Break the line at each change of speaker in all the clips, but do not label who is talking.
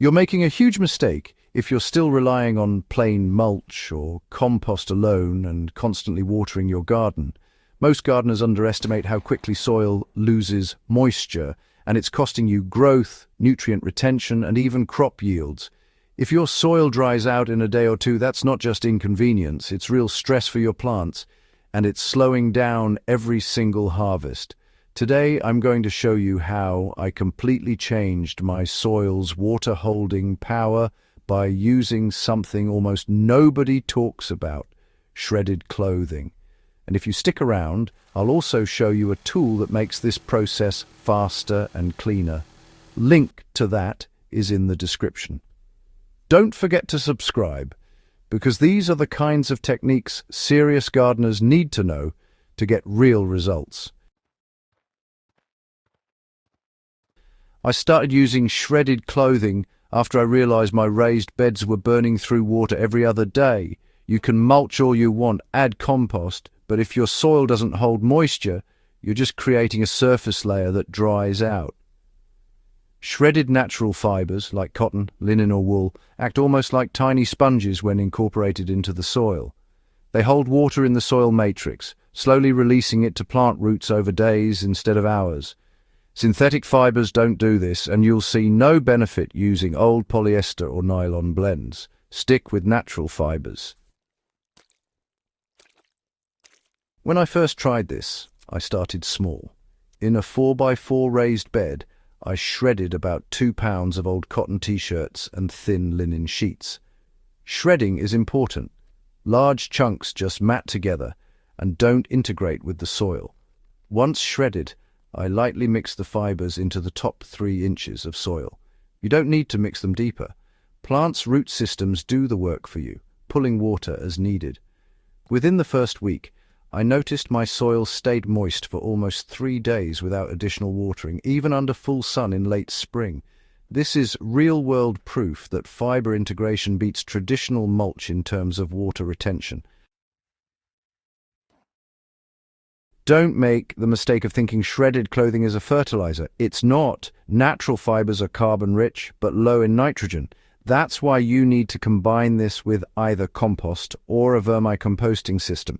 You're making a huge mistake if you're still relying on plain mulch or compost alone and constantly watering your garden. Most gardeners underestimate how quickly soil loses moisture, and it's costing you growth, nutrient retention, and even crop yields. If your soil dries out in a day or two, that's not just inconvenience, it's real stress for your plants, and it's slowing down every single harvest. Today, I'm going to show you how I completely changed my soil's water-holding power by using something almost nobody talks about, shredded clothing. And if you stick around, I'll also show you a tool that makes this process faster and cleaner. Link to that is in the description. Don't forget to subscribe, because these are the kinds of techniques serious gardeners need to know to get real results. I started using shredded clothing after I realized my raised beds were burning through water every other day. You can mulch all you want, add compost, but if your soil doesn't hold moisture, you're just creating a surface layer that dries out. Shredded natural fibers, like cotton, linen or wool, act almost like tiny sponges when incorporated into the soil. They hold water in the soil matrix, slowly releasing it to plant roots over days instead of hours. Synthetic fibers don't do this, and you'll see no benefit using old polyester or nylon blends. Stick with natural fibers. When I first tried this, I started small. In a 4x4 raised bed, I shredded about 2 pounds of old cotton t-shirts and thin linen sheets. Shredding is important. Large chunks just mat together and don't integrate with the soil. Once shredded, I lightly mix the fibers into the top 3 inches of soil. You don't need to mix them deeper. Plants' root systems do the work for you, pulling water as needed. Within the first week, I noticed my soil stayed moist for almost 3 days without additional watering, even under full sun in late spring. This is real-world proof that fiber integration beats traditional mulch in terms of water retention. Don't make the mistake of thinking shredded clothing is a fertilizer. It's not. Natural fibers are carbon-rich, but low in nitrogen. That's why you need to combine this with either compost or a vermicomposting system.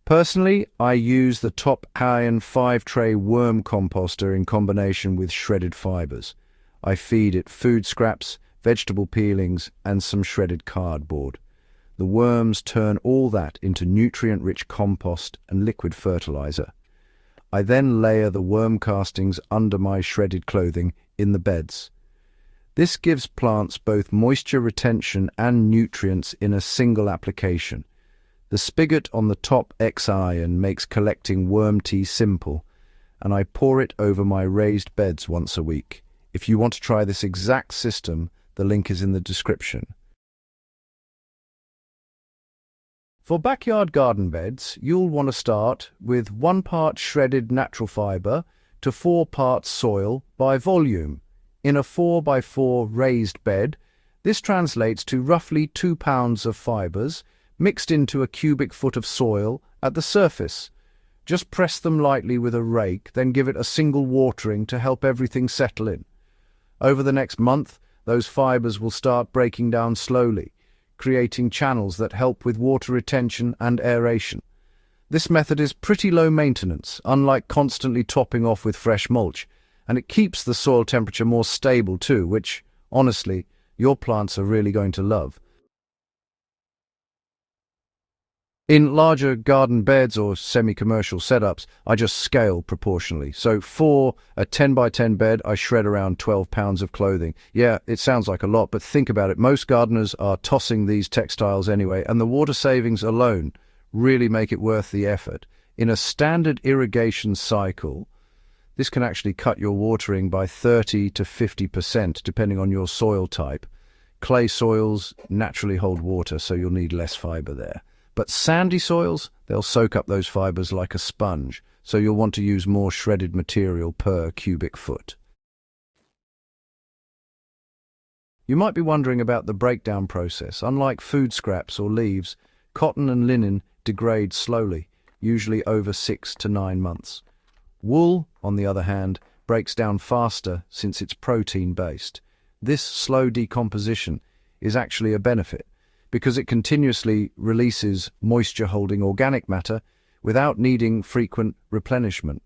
Personally, I use the top XIAN 5-tray Worm Composter in combination with shredded fibers. I feed it food scraps, vegetable peelings, and some shredded cardboard. The worms turn all that into nutrient-rich compost and liquid fertilizer. I then layer the worm castings under my shredded clothing in the beds. This gives plants both moisture retention and nutrients in a single application. The spigot on the top XIAN makes collecting worm tea simple, and I pour it over my raised beds once a week. If you want to try this exact system, the link is in the description. For backyard garden beds, you'll want to start with 1 part shredded natural fiber to 4 parts soil by volume. In a 4x4 raised bed, this translates to roughly 2 pounds of fibers mixed into a cubic foot of soil at the surface. Just press them lightly with a rake, then give it a single watering to help everything settle in. Over the next month, those fibers will start breaking down slowly, creating channels that help with water retention and aeration. This method is pretty low maintenance, unlike constantly topping off with fresh mulch, and it keeps the soil temperature more stable too, which, honestly, your plants are really going to love. In larger garden beds or semi-commercial setups, I just scale proportionally. So for a 10x10 bed, I shred around 12 pounds of clothing. Yeah, it sounds like a lot, but think about it. Most gardeners are tossing these textiles anyway, and the water savings alone really make it worth the effort. In a standard irrigation cycle, this can actually cut your watering by 30 to 50%, depending on your soil type. Clay soils naturally hold water, so you'll need less fiber there. But sandy soils, they'll soak up those fibers like a sponge, so you'll want to use more shredded material per cubic foot. You might be wondering about the breakdown process. Unlike food scraps or leaves, cotton and linen degrade slowly, usually over 6 to 9 months. Wool, on the other hand, breaks down faster since it's protein-based. This slow decomposition is actually a benefit because it continuously releases moisture-holding organic matter without needing frequent replenishment.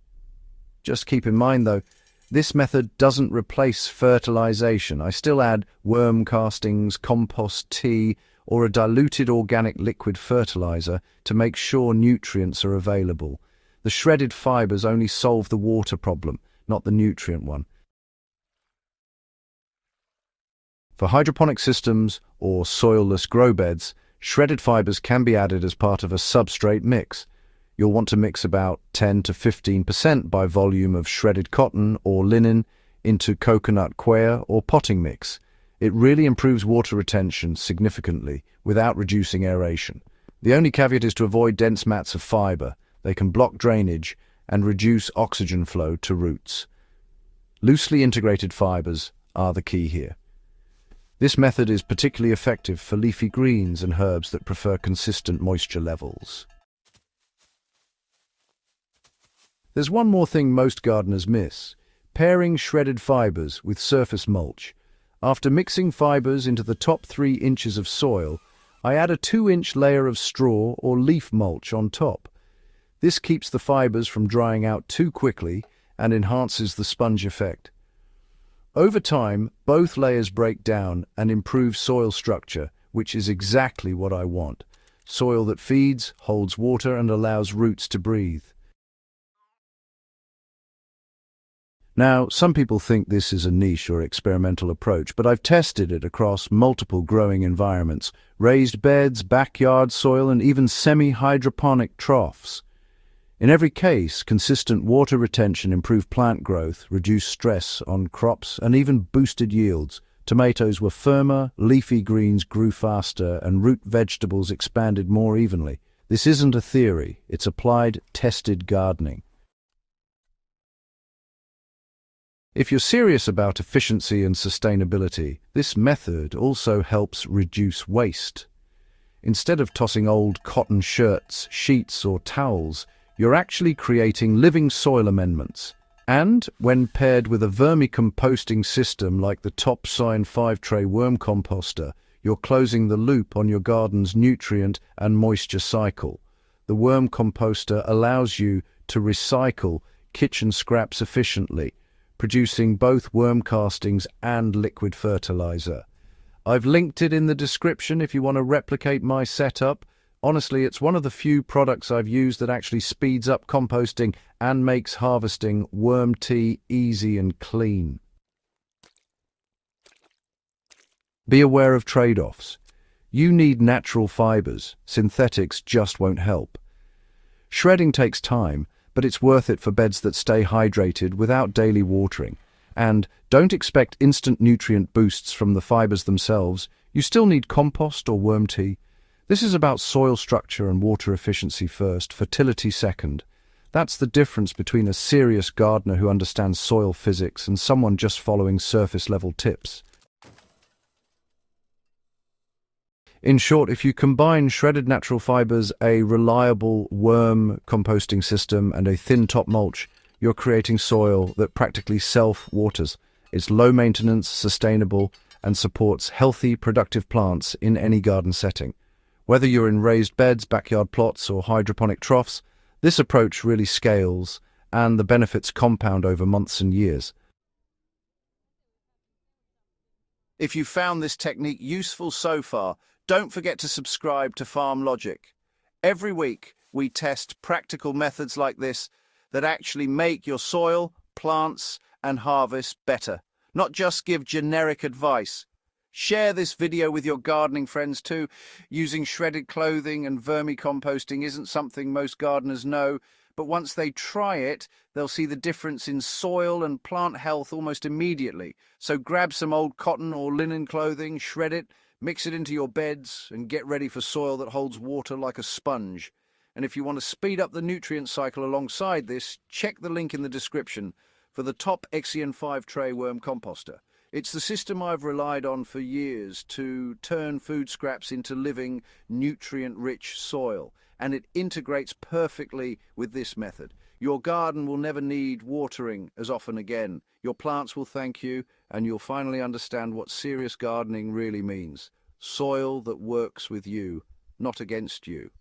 Just keep in mind, though, this method doesn't replace fertilization. I still add worm castings, compost tea, or a diluted organic liquid fertilizer to make sure nutrients are available. The shredded fibers only solve the water problem, not the nutrient one. For hydroponic systems or soilless grow beds, shredded fibers can be added as part of a substrate mix. You'll want to mix about 10 to 15% by volume of shredded cotton or linen into coconut coir or potting mix. It really improves water retention significantly without reducing aeration. The only caveat is to avoid dense mats of fiber. They can block drainage and reduce oxygen flow to roots. Loosely integrated fibers are the key here. This method is particularly effective for leafy greens and herbs that prefer consistent moisture levels. There's one more thing most gardeners miss: pairing shredded fibers with surface mulch. After mixing fibers into the top 3 inches of soil, I add a 2-inch layer of straw or leaf mulch on top. This keeps the fibers from drying out too quickly and enhances the sponge effect. Over time, both layers break down and improve soil structure, which is exactly what I want. Soil that feeds, holds water, and allows roots to breathe. Now, some people think this is a niche or experimental approach, but I've tested it across multiple growing environments: raised beds, backyard soil, and even semi-hydroponic troughs. In every case, consistent water retention improved plant growth, reduced stress on crops, and even boosted yields. Tomatoes were firmer, leafy greens grew faster, and root vegetables expanded more evenly. This isn't a theory, it's applied, tested gardening. If you're serious about efficiency and sustainability, this method also helps reduce waste. Instead of tossing old cotton shirts, sheets, or towels, you're actually creating living soil amendments. And, when paired with a vermicomposting system like the XIAN 5-tray Worm Composter, you're closing the loop on your garden's nutrient and moisture cycle. The Worm Composter allows you to recycle kitchen scraps efficiently, producing both worm castings and liquid fertilizer. I've linked it in the description if you want to replicate my setup. Honestly, it's one of the few products I've used that actually speeds up composting and makes harvesting worm tea easy and clean. Be aware of trade-offs. You need natural fibers. Synthetics just won't help. Shredding takes time, but it's worth it for beds that stay hydrated without daily watering. And don't expect instant nutrient boosts from the fibers themselves. You still need compost or worm tea. This is about soil structure and water efficiency first, fertility second. That's the difference between a serious gardener who understands soil physics and someone just following surface-level tips. In short, if you combine shredded natural fibers, a reliable worm composting system, and a thin top mulch, you're creating soil that practically self-waters. It's low maintenance, sustainable, and supports healthy, productive plants in any garden setting. Whether you're in raised beds, backyard plots, or hydroponic troughs, this approach really scales, and the benefits compound over months and years. If you found this technique useful so far, don't forget to subscribe to Farm Logic. Every week, we test practical methods like this that actually make your soil, plants, and harvest better, not just give generic advice. Share this video with your gardening friends too. Using shredded clothing and vermicomposting isn't something most gardeners know, but once they try it, they'll see the difference in soil and plant health almost immediately. So grab some old cotton or linen clothing, shred it, mix it into your beds, and get ready for soil that holds water like a sponge. And if you want to speed up the nutrient cycle alongside this, check the link in the description for the top XIAN 5-tray Worm Composter. It's the system I've relied on for years to turn food scraps into living, nutrient-rich soil, and it integrates perfectly with this method. Your garden will never need watering as often again. Your plants will thank you, and you'll finally understand what serious gardening really means. Soil that works with you, not against you.